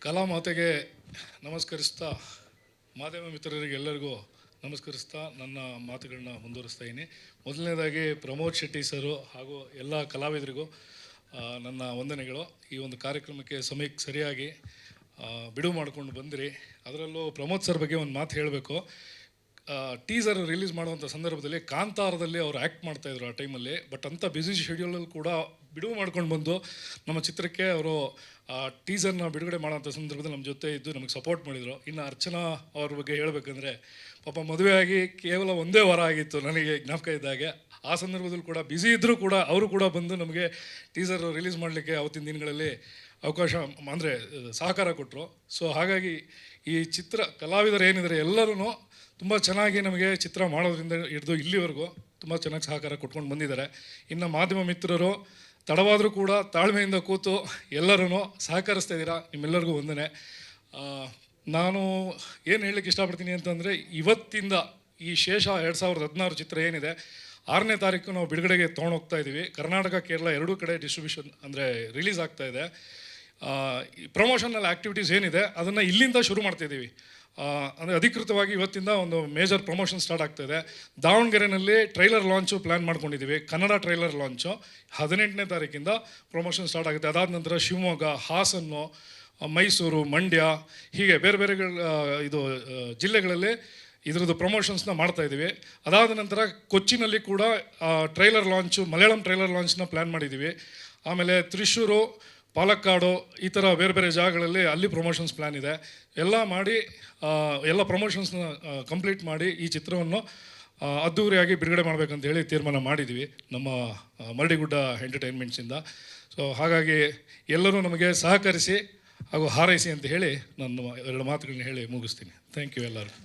ಕಲಾ ಮಾತೆಗೆ ನಮಸ್ಕರಿಸ್ತಾ ಮಾಧ್ಯಮ ಮಿತ್ರರಿಗೆ ಎಲ್ಲರಿಗೂ ನಮಸ್ಕರಿಸ್ತಾ ನನ್ನ ಮಾತುಗಳನ್ನ ಮುಂದುವರಿಸ್ತಾ ಇದ್ದೀನಿ. ಮೊದಲನೇದಾಗಿ ಪ್ರಮೋದ್ ಶೆಟ್ಟಿ ಸರು ಹಾಗೂ ಎಲ್ಲ ಕಲಾವಿದರಿಗೂ ನನ್ನ ವಂದನೆಗಳು. ಈ ಒಂದು ಕಾರ್ಯಕ್ರಮಕ್ಕೆ ಸಮಯಕ್ಕೆ ಸರಿಯಾಗಿ ಬಿಡುವು ಮಾಡಿಕೊಂಡು ಬಂದಿರಿ. ಅದರಲ್ಲೂ ಪ್ರಮೋದ್ ಸರ್ ಬಗ್ಗೆ ಒಂದು ಮಾತು ಹೇಳಬೇಕು. ಟೀಸರ್ ರಿಲೀಸ್ ಮಾಡುವಂಥ ಸಂದರ್ಭದಲ್ಲಿ ಕಾಂತಾರದಲ್ಲಿ ಅವರು ಆ್ಯಕ್ಟ್ ಮಾಡ್ತಾಯಿದ್ರು ಆ ಟೈಮಲ್ಲಿ. ಬಟ್ ಅಂಥ ಬ್ಯುಸಿ ಶೆಡ್ಯೂಲಲ್ಲಿ ಕೂಡ ಬಿಡುವು ಮಾಡ್ಕೊಂಡು ಬಂದು ನಮ್ಮ ಚಿತ್ರಕ್ಕೆ ಅವರು ಟೀಸರ್ನ ಬಿಡುಗಡೆ ಮಾಡೋಂಥ ಸಂದರ್ಭದಲ್ಲಿ ನಮ್ಮ ಜೊತೆ ಇದ್ದು ನಮಗೆ ಸಪೋರ್ಟ್ ಮಾಡಿದರು. ಇನ್ನು ಅರ್ಚನಾ ಅವ್ರ ಬಗ್ಗೆ ಹೇಳಬೇಕಂದ್ರೆ, ಪಾಪ ಮದುವೆಯಾಗಿ ಕೇವಲ ಒಂದೇ ವಾರ ಆಗಿತ್ತು ನನಗೆ ಜ್ಞಾಪಕ ಇದ್ದಾಗೆ. ಆ ಸಂದರ್ಭದಲ್ಲಿ ಕೂಡ ಬ್ಯುಸಿ ಇದ್ದರೂ ಕೂಡ ಅವರು ಕೂಡ ಬಂದು ನಮಗೆ ಟೀಸರ್ ರಿಲೀಸ್ ಮಾಡಲಿಕ್ಕೆ ಅವತ್ತಿನ ದಿನಗಳಲ್ಲಿ ಅವಕಾಶ ಅಂದರೆ ಸಹಕಾರ ಕೊಟ್ಟರು. ಸೊ ಹಾಗಾಗಿ ಈ ಚಿತ್ರ ಕಲಾವಿದರು ಏನಿದ್ದಾರೆ ಎಲ್ಲರೂ ತುಂಬ ಚೆನ್ನಾಗಿ ನಮಗೆ ಚಿತ್ರ ಮಾಡೋದ್ರಿಂದ ಹಿಡಿದು ಇಲ್ಲಿವರೆಗೂ ತುಂಬ ಚೆನ್ನಾಗಿ ಸಹಕಾರ ಕೊಟ್ಕೊಂಡು ಬಂದಿದ್ದಾರೆ. ಇನ್ನು ಮಾಧ್ಯಮ ಮಿತ್ರರು ತಡವಾದರೂ ಕೂಡ ತಾಳ್ಮೆಯಿಂದ ಕೂತು ಎಲ್ಲರೂ ಸಹಕರಿಸ್ತಾ ಇದ್ದೀರಾ. ನಿಮ್ಮೆಲ್ಲರಿಗೂ ವಂದನೆ. ನಾನು ಏನು ಹೇಳಲಿಕ್ಕೆ ಇಷ್ಟಪಡ್ತೀನಿ ಅಂತಂದರೆ, ಇವತ್ತಿಂದ ಈ ಶೇಷ 2016 ಚಿತ್ರ ಏನಿದೆ 6ನೇ ತಾರೀಕು ನಾವು ಬಿಡುಗಡೆಗೆ ತೊಗೊಂಡೋಗ್ತಾ ಇದ್ದೀವಿ. ಕರ್ನಾಟಕ ಕೇರಳ ಎರಡೂ ಕಡೆ ಡಿಸ್ಟ್ರಿಬ್ಯೂಷನ್ ಅಂದರೆ ರಿಲೀಸ್ ಆಗ್ತಾಯಿದೆ. ಪ್ರಮೋಷನಲ್ ಆ್ಯಕ್ಟಿವಿಟೀಸ್ ಏನಿದೆ ಅದನ್ನು ಇಲ್ಲಿಂದ ಶುರು ಮಾಡ್ತಾಯಿದ್ದೀವಿ. ಅಂದರೆ ಅಧಿಕೃತವಾಗಿ ಇವತ್ತಿಂದ ಒಂದು ಮೇಜರ್ ಪ್ರಮೋಷನ್ ಸ್ಟಾರ್ಟ್ ಆಗ್ತಾಯಿದೆ. ದಾವಣಗೆರೆಯಲ್ಲಿ ಟ್ರೈಲರ್ ಲಾಂಚು ಪ್ಲ್ಯಾನ್ ಮಾಡ್ಕೊಂಡಿದ್ದೀವಿ. ಕನ್ನಡ ಟ್ರೈಲರ್ ಲಾಂಚು 18ನೇ ತಾರೀಕಿಂದ ಪ್ರಮೋಷನ್ ಸ್ಟಾರ್ಟ್ ಆಗುತ್ತೆ. ಅದಾದ ನಂತರ ಶಿವಮೊಗ್ಗ, ಹಾಸನ್ನು, ಮೈಸೂರು, ಮಂಡ್ಯ ಹೀಗೆ ಬೇರೆ ಬೇರೆ ಜಿಲ್ಲೆಗಳಲ್ಲಿ ಇದರದ್ದು ಪ್ರಮೋಷನ್ಸ್ನ ಮಾಡ್ತಾಯಿದ್ದೀವಿ. ಅದಾದ ನಂತರ ಕೊಚ್ಚಿನಲ್ಲಿ ಕೂಡ ಟ್ರೈಲರ್ ಲಾಂಚು, ಮಲಯಾಳಂ ಟ್ರೈಲರ್ ಲಾಂಚ್ನ ಪ್ಲ್ಯಾನ್ ಮಾಡಿದ್ದೀವಿ. ಆಮೇಲೆ ತ್ರಿಶೂರು, ಪಾಲಕ್ಕಾಡು ಈ ಥರ ಬೇರೆ ಬೇರೆ ಜಾಗಗಳಲ್ಲಿ ಅಲ್ಲಿ ಪ್ರಮೋಷನ್ಸ್ ಪ್ಲ್ಯಾನ್ ಇದೆ. ಎಲ್ಲ ಮಾಡಿ ಎಲ್ಲ ಪ್ರಮೋಷನ್ಸ್ನ ಕಂಪ್ಲೀಟ್ ಮಾಡಿ ಈ ಚಿತ್ರವನ್ನು ಅದ್ದೂರಿಯಾಗಿ ಬಿಡುಗಡೆ ಮಾಡಬೇಕಂತ ಹೇಳಿ ತೀರ್ಮಾನ ಮಾಡಿದ್ದೀವಿ ನಮ್ಮ ಮರಡಿಗುಡ್ಡ ಎಂಟರ್ಟೈನ್ಮೆಂಟ್ಸಿಂದ. ಸೊ ಹಾಗಾಗಿ ಎಲ್ಲರೂ ನಮಗೆ ಸಹಕರಿಸಿ ಹಾಗೂ ಹಾರೈಸಿ ಅಂತ ಹೇಳಿ ನನ್ನ ಎರಡು ಮಾತುಗಳನ್ನ ಹೇಳಿ ಮುಗಿಸ್ತೀನಿ. ಥ್ಯಾಂಕ್ ಯು ಎಲ್ಲರೂ.